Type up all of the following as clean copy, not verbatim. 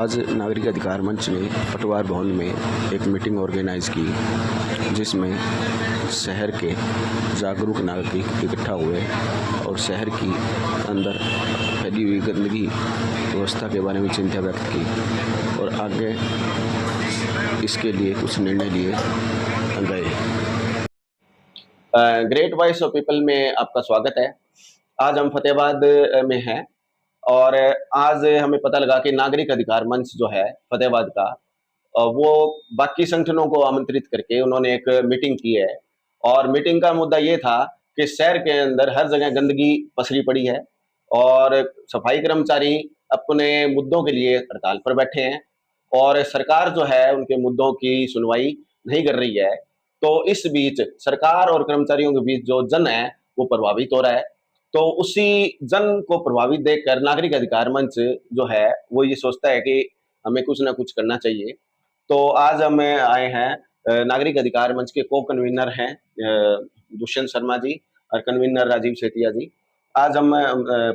आज नागरिक अधिकार मंच ने पटवार भवन में एक मीटिंग ऑर्गेनाइज की, जिसमें शहर के जागरूक नागरिक इकट्ठा हुए और शहर की अंदर फैली हुई गंदगी व्यवस्था के बारे में चिंता व्यक्त की और आगे इसके लिए कुछ निर्णय लिए गए। ग्रेट वॉइस ऑफ पीपल में आपका स्वागत है। आज हम फतेहाबाद में हैं और आज हमें पता लगा कि नागरिक अधिकार मंच जो है फतेहाबाद का, वो बाकी संगठनों को आमंत्रित करके उन्होंने एक मीटिंग की है और मीटिंग का मुद्दा ये था कि शहर के अंदर हर जगह गंदगी पसरी पड़ी है और सफाई कर्मचारी अपने मुद्दों के लिए हड़ताल पर बैठे हैं और सरकार जो है उनके मुद्दों की सुनवाई नहीं कर रही है। तो इस बीच सरकार और कर्मचारियों के बीच जो जन है वो प्रभावित हो रहा है। तो उसी जन को प्रभावित देखकर नागरिक अधिकार मंच जो है वो ये सोचता है कि हमें कुछ ना कुछ करना चाहिए। तो आज हम आए हैं, नागरिक अधिकार मंच के को कन्वीनर हैं दुष्यंत शर्मा जी और कन्वीनर राजीव सेठिया जी। आज हम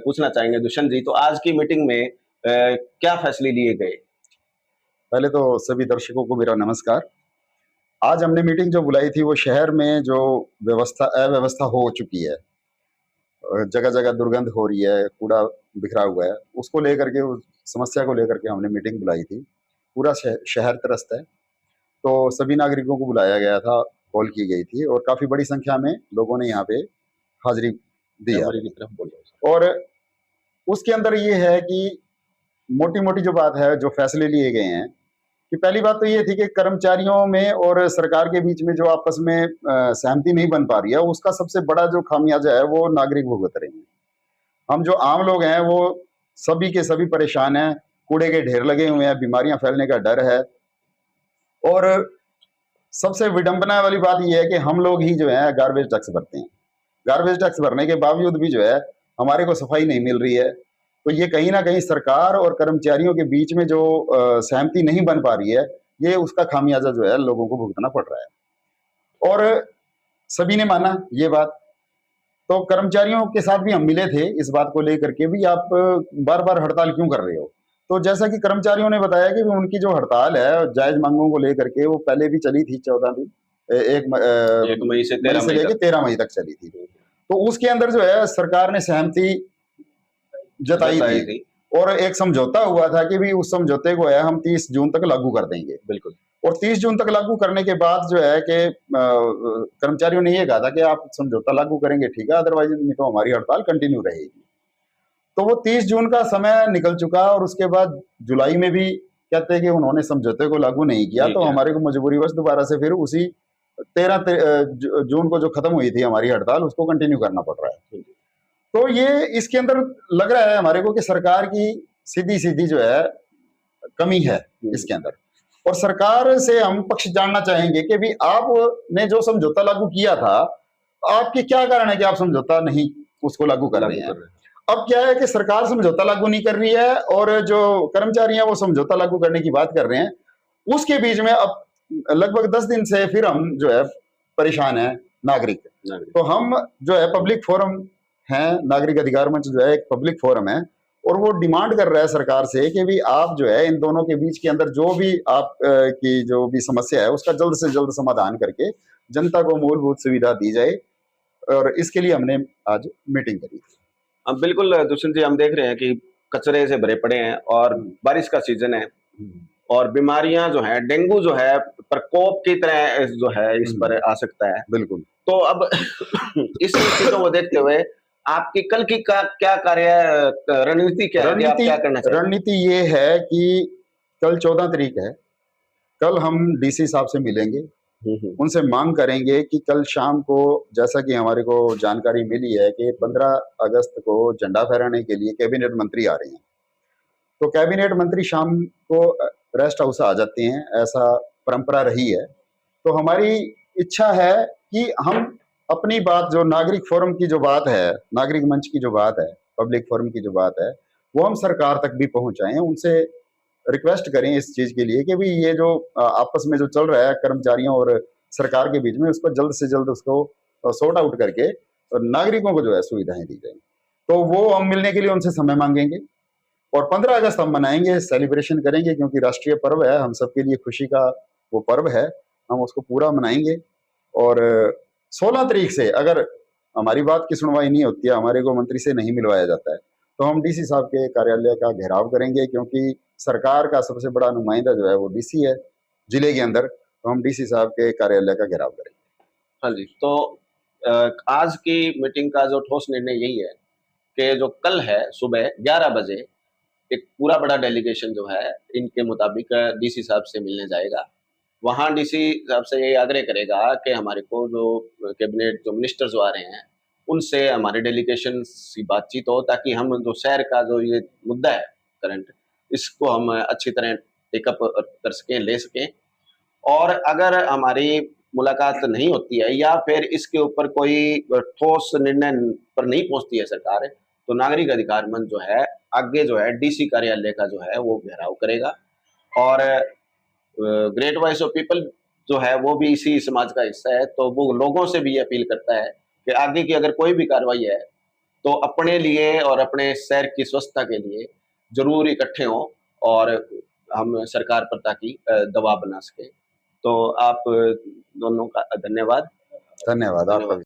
पूछना चाहेंगे दुष्यंत जी, तो आज की मीटिंग में क्या फैसले लिए गए? पहले तो सभी दर्शकों को मेरा नमस्कार। आज हमने मीटिंग जो बुलाई थी वो शहर में जो अव्यवस्था हो चुकी है, जगह जगह दुर्गंध हो रही है, कूड़ा बिखरा हुआ है, उसको लेकर के, उस समस्या को लेकर के हमने मीटिंग बुलाई थी। पूरा शहर त्रस्त है, तो सभी नागरिकों को बुलाया गया था, कॉल की गई थी और काफी बड़ी संख्या में लोगों ने यहाँ पे हाजिरी दी है। की तरफ बोलो। और उसके अंदर ये है कि मोटी मोटी जो बात है, जो फैसले लिए गए हैं, कि पहली बात तो ये थी कि कर्मचारियों में और सरकार के बीच में जो आपस में सहमति नहीं बन पा रही है, उसका सबसे बड़ा जो खामियाजा है वो नागरिक भुगत रहे हैं। हम जो आम लोग हैं वो सभी के सभी परेशान हैं, कूड़े के ढेर लगे हुए हैं, बीमारियां फैलने का डर है। और सबसे विडंबना वाली बात यह है कि हम लोग ही जो है गार्बेज टैक्स भरते हैं। गार्बेज टैक्स भरने के बावजूद भी जो है हमारे को सफाई नहीं मिल रही है। तो ये कहीं ना कहीं सरकार और कर्मचारियों के बीच में जो सहमति नहीं बन पा रही है, ये उसका खामियाजा जो है लोगों को भुगतना पड़ रहा है। और सभी ने माना ये बात। तो कर्मचारियों के साथ भी हम मिले थे इस बात को लेकर के भी, आप बार बार हड़ताल क्यों कर रहे हो। तो जैसा कि कर्मचारियों ने बताया कि उनकी जो हड़ताल है जायज मांगों को लेकर के, वो पहले भी चली थी 14 दिन, एक मई से 13 मई लेकर 13 मई तक चली थी। तो उसके अंदर जो है सरकार ने सहमति जताई थी और एक समझौता हुआ था कि भी उस समझौते को है हम 30 जून तक लागू कर देंगे। बिल्कुल। और 30 जून तक लागू करने के बाद जो है कि कर्मचारियों ने ये कहा था कि आप समझौता लागू करेंगे ठीक है, अदरवाइज नहीं तो हमारी हड़ताल कंटिन्यू रहेगी। तो वो 30 जून का समय निकल चुका और उसके बाद जुलाई में भी कहते हैं कि उन्होंने समझौते को लागू नहीं किया। तो हमारे को मजबूरीवश दोबारा से फिर उसी 13 जून को जो खत्म हुई थी हमारी हड़ताल, उसको कंटिन्यू करना पड़ रहा है। तो ये इसके अंदर लग रहा है हमारे को कि सरकार की सीधी सीधी जो है कमी है इसके अंदर। और सरकार से हम पक्ष जानना चाहेंगे कि भी आपने जो समझौता लागू किया था, आपके क्या कारण है कि आप समझौता नहीं उसको लागू कर रहे हैं। अब क्या है कि सरकार समझौता लागू नहीं कर रही है और जो कर्मचारी हैं वो समझौता लागू करने की बात कर रहे हैं। उसके बीच में अब लगभग 10 दिन से फिर हम जो है परेशान है नागरिक। तो हम जो है पब्लिक फोरम है, नागरिक अधिकार मंच जो है एक पब्लिक फोरम है और वो डिमांड कर रहा है सरकार से कि भी आप जो है इन दोनों के बीच के अंदर जो भी आप की जो भी समस्या है उसका जल्द से जल्द समाधान करके जनता को मूलभूत सुविधा दी जाए। और इसके लिए हमने आज मीटिंग करी थी। अब बिल्कुल दुष्यंत जी, हम देख रहे हैं कि कचरे से भरे पड़े हैं और बारिश का सीजन है और बीमारियां जो है, डेंगू जो है प्रकोप की तरह जो है इस पर आ सकता है। बिल्कुल। तो अब इस चीजों को देखते हुए आपकी कल की क्या कार्य रणनीति क्या है, आप क्या करना चाहिए? रणनीति ये है कि कल 14 तारीख है, कल हम डीसी साहब से मिलेंगे, उनसे मांग करेंगे कि कल शाम को, जैसा कि हमारे को जानकारी मिली है कि 15 अगस्त को झंडा फहराने के लिए कैबिनेट मंत्री आ रहे हैं। तो कैबिनेट मंत्री शाम को रेस्ट हाउस आ जाते हैं, ऐसा परंपरा रही है। तो हमारी इच्छा है कि हम अपनी बात, जो नागरिक फोरम की जो बात है, नागरिक मंच की जो बात है, पब्लिक फोरम की जो बात है, वो हम सरकार तक भी पहुंचाएं, उनसे रिक्वेस्ट करें इस चीज के लिए कि भी ये जो आपस में जो चल रहा है कर्मचारियों और सरकार के बीच में, उसको जल्द से जल्द उसको सॉर्ट आउट करके नागरिकों को जो है सुविधाएं दी जाए। तो वो हम मिलने के लिए उनसे समय मांगेंगे और 15 अगस्त हम मनाएंगे, सेलिब्रेशन करेंगे, क्योंकि राष्ट्रीय पर्व है, हम सबके लिए खुशी का वो पर्व है, हम उसको पूरा मनाएंगे। और 16 तारीख से अगर हमारी बात की सुनवाई नहीं होती है, हमारे को मंत्री से नहीं मिलवाया जाता है, तो हम डीसी साहब के कार्यालय का घेराव करेंगे, क्योंकि सरकार का सबसे बड़ा नुमाइंदा जो है वो डीसी है जिले के अंदर, तो हम डीसी साहब के कार्यालय का घेराव करेंगे। हाँ जी, तो आज की मीटिंग का जो ठोस निर्णय यही है कि जो कल है सुबह 11 बजे एक पूरा बड़ा डेलीगेशन जो है इनके मुताबिक डीसी साहब से मिलने जाएगा। वहाँ डीसी साहब से ये आग्रह करेगा कि हमारे को जो कैबिनेट जो मिनिस्टर जो आ रहे हैं उनसे हमारे डेलीगेशन की बातचीत हो, ताकि हम जो शहर का जो ये मुद्दा है करंट, इसको हम अच्छी तरह टेकअप कर सकें, ले सकें। और अगर हमारी मुलाकात नहीं होती है या फिर इसके ऊपर कोई ठोस निर्णय पर नहीं पहुंचती है सरकार, तो नागरिक अधिकार मंच जो है आगे जो है डीसी कार्यालय का जो है वो घेराव करेगा। और ग्रेट वॉइस ऑफ पीपल जो है वो भी इसी समाज का हिस्सा है, तो वो लोगों से भी अपील करता है कि आगे की अगर कोई भी कार्रवाई है तो अपने लिए और अपने शहर की स्वच्छता के लिए जरूर इकट्ठे हों और हम सरकार पर ताकि दबाव बना सके। तो आप दोनों का धन्यवाद। धन्यवाद आपका।